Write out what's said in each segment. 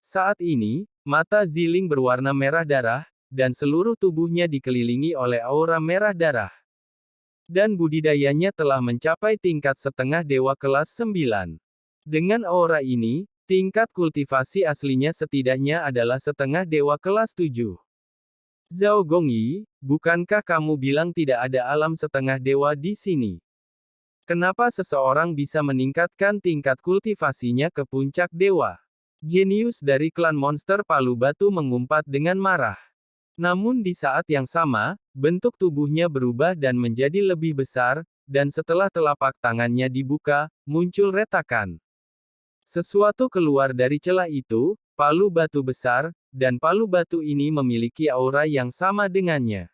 Saat ini, mata Ziling berwarna merah darah, dan seluruh tubuhnya dikelilingi oleh aura merah darah. Dan budidayanya telah mencapai tingkat setengah dewa kelas 9. Dengan aura ini, tingkat kultivasi aslinya setidaknya adalah setengah dewa kelas 7. Zhao Gongyi, bukankah kamu bilang tidak ada alam setengah dewa di sini? Kenapa seseorang bisa meningkatkan tingkat kultivasinya ke puncak dewa? Jenius dari klan monster Palu Batu mengumpat dengan marah. Namun di saat yang sama, bentuk tubuhnya berubah dan menjadi lebih besar, dan setelah telapak tangannya dibuka, muncul retakan. Sesuatu keluar dari celah itu, palu batu besar, dan palu batu ini memiliki aura yang sama dengannya.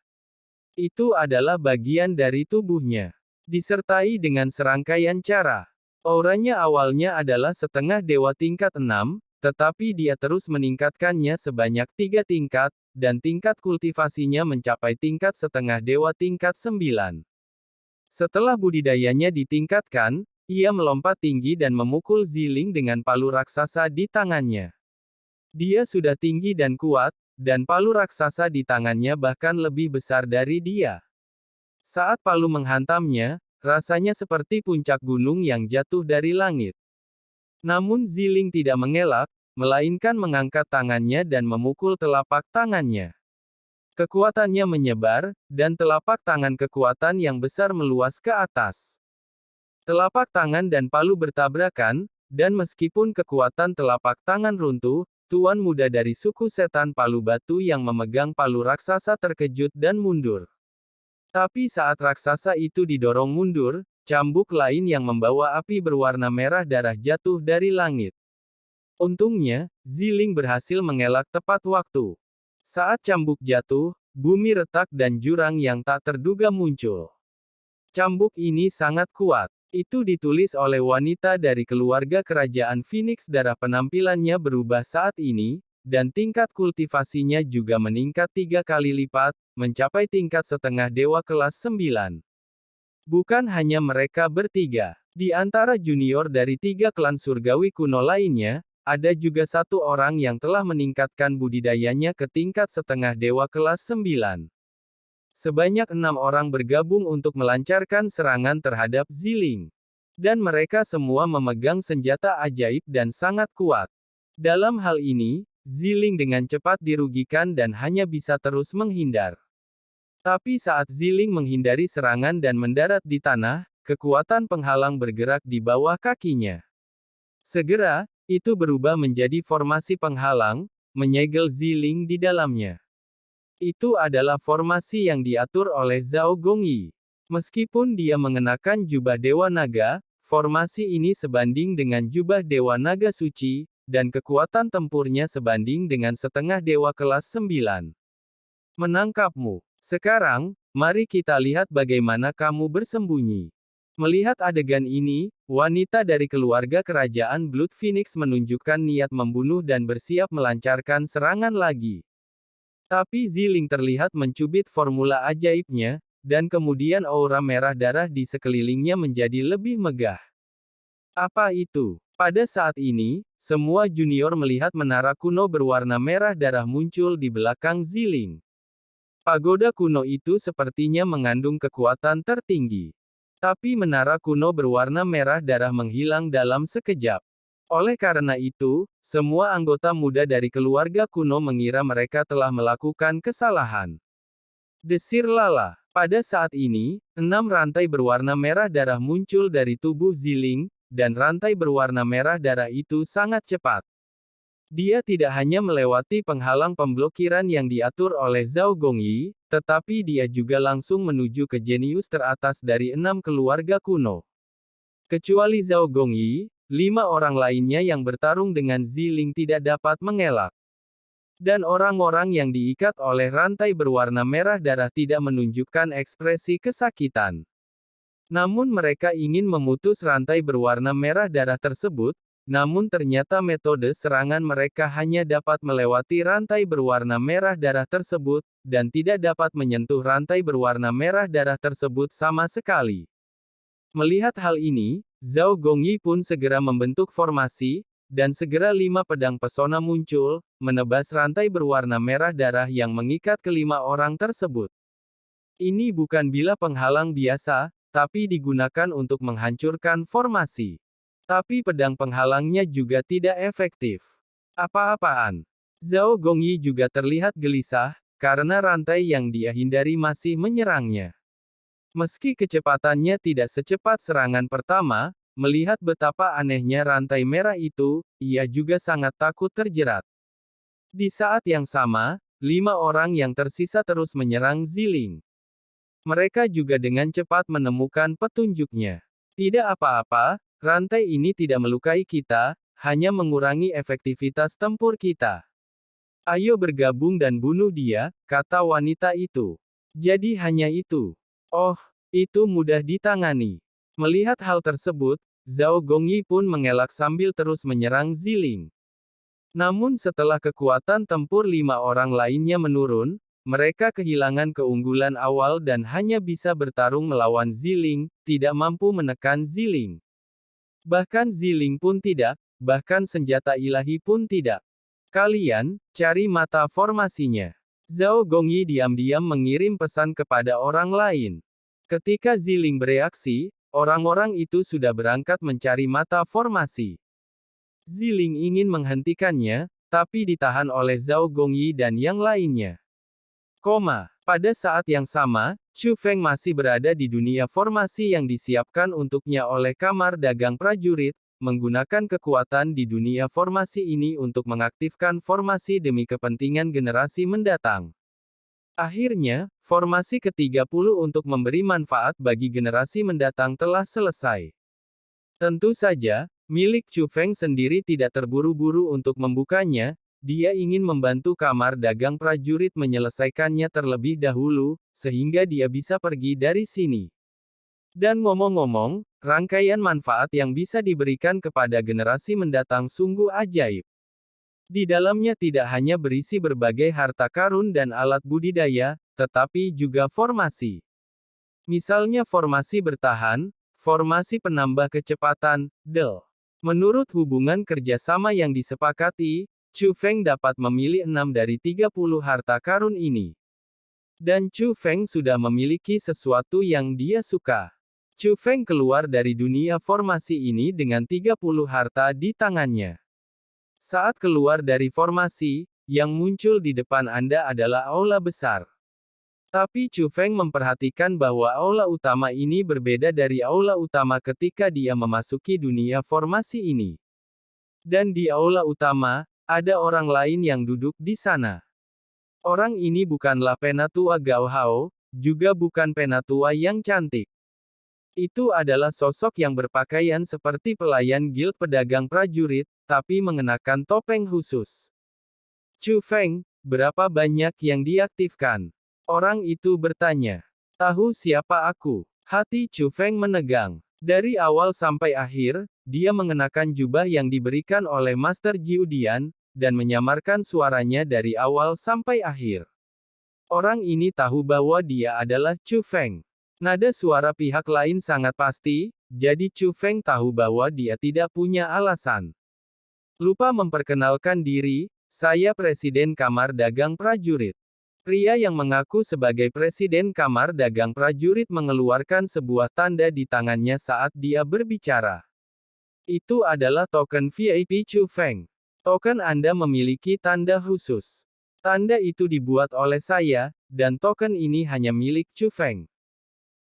Itu adalah bagian dari tubuhnya. Disertai dengan serangkaian cara. Auranya awalnya adalah setengah dewa tingkat 6, tetapi dia terus meningkatkannya sebanyak 3 tingkat, dan tingkat kultivasinya mencapai tingkat setengah dewa tingkat 9. Setelah budidayanya ditingkatkan, ia melompat tinggi dan memukul Ziling dengan palu raksasa di tangannya. Dia sudah tinggi dan kuat, dan palu raksasa di tangannya bahkan lebih besar dari dia. Saat palu menghantamnya, rasanya seperti puncak gunung yang jatuh dari langit. Namun Ziling tidak mengelak, melainkan mengangkat tangannya dan memukul telapak tangannya. Kekuatannya menyebar, dan telapak tangan kekuatan yang besar meluas ke atas. Telapak tangan dan palu bertabrakan, dan meskipun kekuatan telapak tangan runtuh, tuan muda dari suku setan Palu Batu yang memegang palu raksasa terkejut dan mundur. Tapi saat raksasa itu didorong mundur, cambuk lain yang membawa api berwarna merah darah jatuh dari langit. Untungnya, Ziling berhasil mengelak tepat waktu. Saat cambuk jatuh, bumi retak dan jurang yang tak terduga muncul. Cambuk ini sangat kuat. Itu ditulis oleh wanita dari keluarga kerajaan Phoenix. Darah penampilannya berubah saat ini, dan tingkat kultivasinya juga meningkat 3 kali lipat, mencapai tingkat setengah dewa kelas 9. Bukan hanya mereka bertiga. Di antara junior dari 3 klan surgawi kuno lainnya, ada juga satu orang yang telah meningkatkan budidayanya ke tingkat setengah dewa kelas 9. Sebanyak 6 orang bergabung untuk melancarkan serangan terhadap Ziling. Dan mereka semua memegang senjata ajaib dan sangat kuat. Dalam hal ini, Ziling dengan cepat dirugikan dan hanya bisa terus menghindar. Tapi saat Ziling menghindari serangan dan mendarat di tanah, kekuatan penghalang bergerak di bawah kakinya. Segera, itu berubah menjadi formasi penghalang, menyegel Ziling di dalamnya. Itu adalah formasi yang diatur oleh Zhao Gongyi. Meskipun dia mengenakan jubah Dewa Naga, formasi ini sebanding dengan jubah Dewa Naga Suci, dan kekuatan tempurnya sebanding dengan setengah dewa kelas 9. Menangkapmu. Sekarang, mari kita lihat bagaimana kamu bersembunyi. Melihat adegan ini, wanita dari keluarga kerajaan Blood Phoenix menunjukkan niat membunuh dan bersiap melancarkan serangan lagi. Tapi Ziling terlihat mencubit formula ajaibnya, dan kemudian aura merah darah di sekelilingnya menjadi lebih megah. Apa itu? Pada saat ini, semua junior melihat menara kuno berwarna merah darah muncul di belakang Ziling. Pagoda kuno itu sepertinya mengandung kekuatan tertinggi. Tapi menara kuno berwarna merah darah menghilang dalam sekejap. Oleh karena itu, semua anggota muda dari keluarga kuno mengira mereka telah melakukan kesalahan. Desir lala. Pada saat ini, 6 rantai berwarna merah darah muncul dari tubuh Ziling, dan rantai berwarna merah darah itu sangat cepat. Dia tidak hanya melewati penghalang pemblokiran yang diatur oleh Zhao Gongyi, tetapi dia juga langsung menuju ke jenius teratas dari 6 keluarga kuno. Kecuali Zhao Gongyi, 5 orang lainnya yang bertarung dengan Ziling tidak dapat mengelak. Dan orang-orang yang diikat oleh rantai berwarna merah darah tidak menunjukkan ekspresi kesakitan. Namun mereka ingin memutus rantai berwarna merah darah tersebut, namun ternyata metode serangan mereka hanya dapat melewati rantai berwarna merah darah tersebut, dan tidak dapat menyentuh rantai berwarna merah darah tersebut sama sekali. Melihat hal ini, Zhao Gongyi pun segera membentuk formasi, dan segera 5 pedang pesona muncul, menebas rantai berwarna merah darah yang mengikat kelima orang tersebut. Ini bukan bila penghalang biasa, tapi digunakan untuk menghancurkan formasi. Tapi pedang penghalangnya juga tidak efektif. Apa-apaan. Zhao Gongyi juga terlihat gelisah, karena rantai yang dia hindari masih menyerangnya. Meski kecepatannya tidak secepat serangan pertama, melihat betapa anehnya rantai merah itu, ia juga sangat takut terjerat. Di saat yang sama, 5 orang yang tersisa terus menyerang Ziling. Mereka juga dengan cepat menemukan petunjuknya. Tidak apa-apa, rantai ini tidak melukai kita, hanya mengurangi efektivitas tempur kita. Ayo bergabung dan bunuh dia, kata wanita itu. Jadi hanya itu. Oh, itu mudah ditangani. Melihat hal tersebut, Zhao Gongyi pun mengelak sambil terus menyerang Ziling. Namun setelah kekuatan tempur 5 orang lainnya menurun, mereka kehilangan keunggulan awal dan hanya bisa bertarung melawan Ziling, tidak mampu menekan Ziling. Bahkan Ziling pun tidak, bahkan senjata ilahi pun tidak. Kalian, cari mata formasinya. Zhao Gongyi diam-diam mengirim pesan kepada orang lain. Ketika Ziling bereaksi, orang-orang itu sudah berangkat mencari mata formasi. Ziling ingin menghentikannya, tapi ditahan oleh Zhao Gongyi dan yang lainnya. Pada saat yang sama, Chu Feng masih berada di dunia formasi yang disiapkan untuknya oleh Kamar Dagang Prajurit, menggunakan kekuatan di dunia formasi ini untuk mengaktifkan formasi demi kepentingan generasi mendatang. Akhirnya, formasi ke-30 untuk memberi manfaat bagi generasi mendatang telah selesai. Tentu saja, milik Chu Feng sendiri tidak terburu-buru untuk membukanya, dia ingin membantu Kamar Dagang Prajurit menyelesaikannya terlebih dahulu, sehingga dia bisa pergi dari sini. Dan ngomong-ngomong, rangkaian manfaat yang bisa diberikan kepada generasi mendatang sungguh ajaib. Di dalamnya tidak hanya berisi berbagai harta karun dan alat budidaya, tetapi juga formasi. Misalnya formasi bertahan, formasi penambah kecepatan, DEL. Menurut hubungan kerjasama yang disepakati, Chu Feng dapat memilih 6 dari 30 harta karun ini. Dan Chu Feng sudah memiliki sesuatu yang dia suka. Chu Feng keluar dari dunia formasi ini dengan 30 harta di tangannya. Saat keluar dari formasi, yang muncul di depan Anda adalah aula besar. Tapi Chu Feng memperhatikan bahwa aula utama ini berbeda dari aula utama ketika dia memasuki dunia formasi ini. Dan di aula utama, ada orang lain yang duduk di sana. Orang ini bukanlah penatua Gao Hao, juga bukan penatua yang cantik. Itu adalah sosok yang berpakaian seperti pelayan Guild Pedagang Prajurit, tapi mengenakan topeng khusus. Chu Feng, berapa banyak yang diaktifkan? Orang itu bertanya. Tahu siapa aku? Hati Chu Feng menegang. Dari awal sampai akhir, dia mengenakan jubah yang diberikan oleh Master Jiu Dian, dan menyamarkan suaranya dari awal sampai akhir. Orang ini tahu bahwa dia adalah Chu Feng. Nada suara pihak lain sangat pasti, jadi Chu Feng tahu bahwa dia tidak punya alasan. Lupa memperkenalkan diri, saya Presiden Kamar Dagang Prajurit. Pria yang mengaku sebagai Presiden Kamar Dagang Prajurit mengeluarkan sebuah tanda di tangannya saat dia berbicara. Itu adalah token VIP Chu Feng. Token Anda memiliki tanda khusus. Tanda itu dibuat oleh saya, dan token ini hanya milik Chu Feng.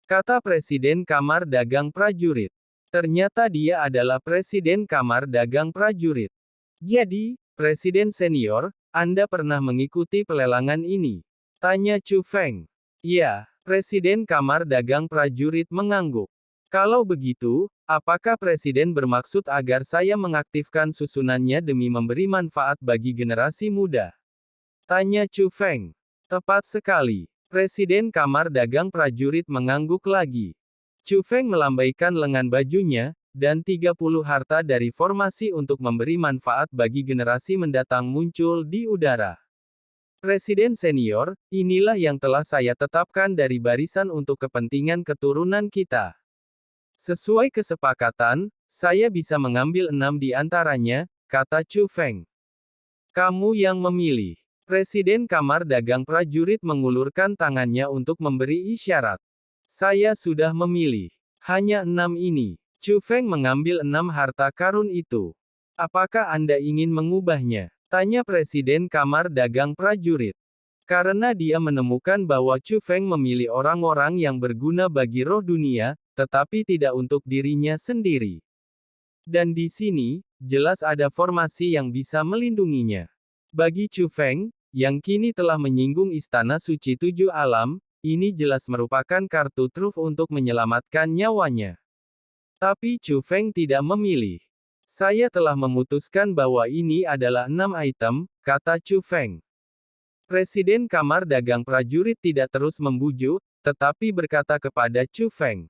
Kata Presiden Kamar Dagang Prajurit. Ternyata dia adalah Presiden Kamar Dagang Prajurit. Jadi, Presiden Senior, Anda pernah mengikuti pelelangan ini? Tanya Chu Feng. Ya, Presiden Kamar Dagang Prajurit mengangguk. Kalau begitu, apakah Presiden bermaksud agar saya mengaktifkan susunannya demi memberi manfaat bagi generasi muda? Tanya Chu Feng. Tepat sekali. Presiden Kamar Dagang Prajurit mengangguk lagi. Chu Feng melambaikan lengan bajunya, dan 30 harta dari formasi untuk memberi manfaat bagi generasi mendatang muncul di udara. Presiden Senior, inilah yang telah saya tetapkan dari barisan untuk kepentingan keturunan kita. Sesuai kesepakatan, saya bisa mengambil 6 di antaranya, kata Chu Feng. Kamu yang memilih. Presiden Kamar Dagang Prajurit mengulurkan tangannya untuk memberi isyarat. Saya sudah memilih. Hanya 6 ini. Chu Feng mengambil 6 harta karun itu. Apakah Anda ingin mengubahnya? Tanya Presiden Kamar Dagang Prajurit. Karena dia menemukan bahwa Chu Feng memilih orang-orang yang berguna bagi roh dunia, tetapi tidak untuk dirinya sendiri. Dan di sini, jelas ada formasi yang bisa melindunginya. Bagi Chu Feng, yang kini telah menyinggung Istana Suci Tujuh Alam, ini jelas merupakan kartu truf untuk menyelamatkan nyawanya. Tapi Chu Feng tidak memilih. Saya telah memutuskan bahwa ini adalah 6 item, kata Chu Feng. Presiden Kamar Dagang Prajurit tidak terus membujuk, tetapi berkata kepada Chu Feng.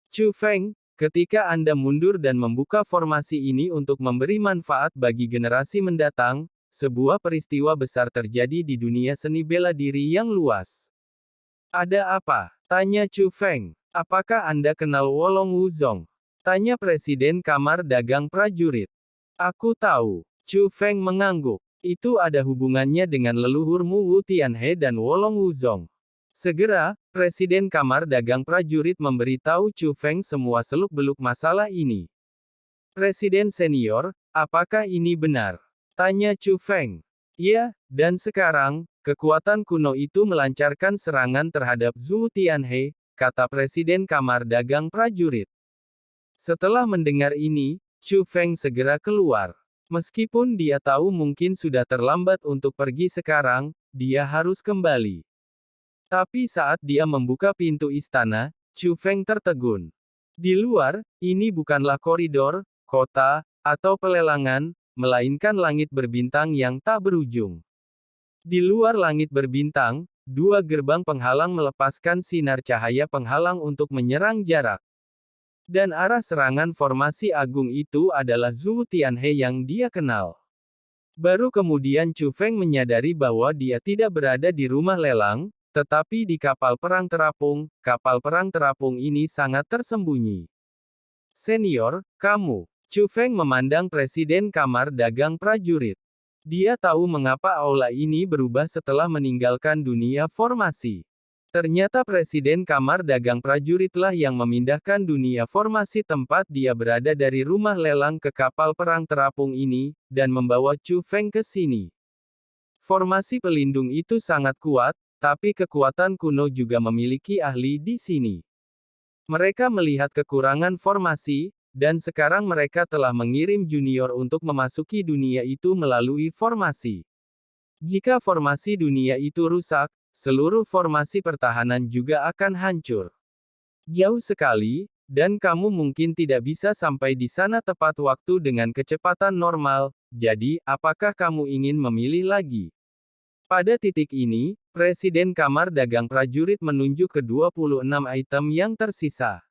Chu Feng, ketika Anda mundur dan membuka formasi ini untuk memberi manfaat bagi generasi mendatang, sebuah peristiwa besar terjadi di dunia seni bela diri yang luas. Ada apa? Tanya Chu Feng. Apakah Anda kenal Wolong Wuzong? Tanya Presiden Kamar Dagang Prajurit. Aku tahu. Chu Feng mengangguk. Itu ada hubungannya dengan leluhurmu Wu Tianhe dan Wolong Wuzong. Segera, Presiden Kamar Dagang Prajurit memberitahu Chu Feng semua seluk-beluk masalah ini. Presiden senior, apakah ini benar? Tanya Chu Feng. Ya, dan sekarang, kekuatan kuno itu melancarkan serangan terhadap Zhu Tianhe, kata Presiden Kamar Dagang Prajurit. Setelah mendengar ini, Chu Feng segera keluar. Meskipun dia tahu mungkin sudah terlambat untuk pergi sekarang, dia harus kembali. Tapi saat dia membuka pintu istana, Chu Feng tertegun. Di luar, ini bukanlah koridor, kota, atau pelelangan, melainkan langit berbintang yang tak berujung. Di luar langit berbintang, 2 gerbang penghalang melepaskan sinar cahaya penghalang untuk menyerang jarak. Dan arah serangan formasi agung itu adalah Zhu Tianhe yang dia kenal. Baru kemudian Chu Feng menyadari bahwa dia tidak berada di rumah lelang, tetapi di kapal perang terapung. Kapal perang terapung ini sangat tersembunyi. Senior, kamu. Chu Feng memandang Presiden Kamar Dagang Prajurit. Dia tahu mengapa aula ini berubah setelah meninggalkan dunia formasi. Ternyata Presiden Kamar Dagang Prajuritlah yang memindahkan dunia formasi tempat dia berada dari rumah lelang ke kapal perang terapung ini, dan membawa Chu Feng ke sini. Formasi pelindung itu sangat kuat, tapi kekuatan kuno juga memiliki ahli di sini. Mereka melihat kekurangan formasi, dan sekarang mereka telah mengirim junior untuk memasuki dunia itu melalui formasi. Jika formasi dunia itu rusak, seluruh formasi pertahanan juga akan hancur. Jauh sekali, dan kamu mungkin tidak bisa sampai di sana tepat waktu dengan kecepatan normal, jadi, apakah kamu ingin memilih lagi? Pada titik ini, Presiden Kamar Dagang Prajurit menunjuk ke 26 item yang tersisa.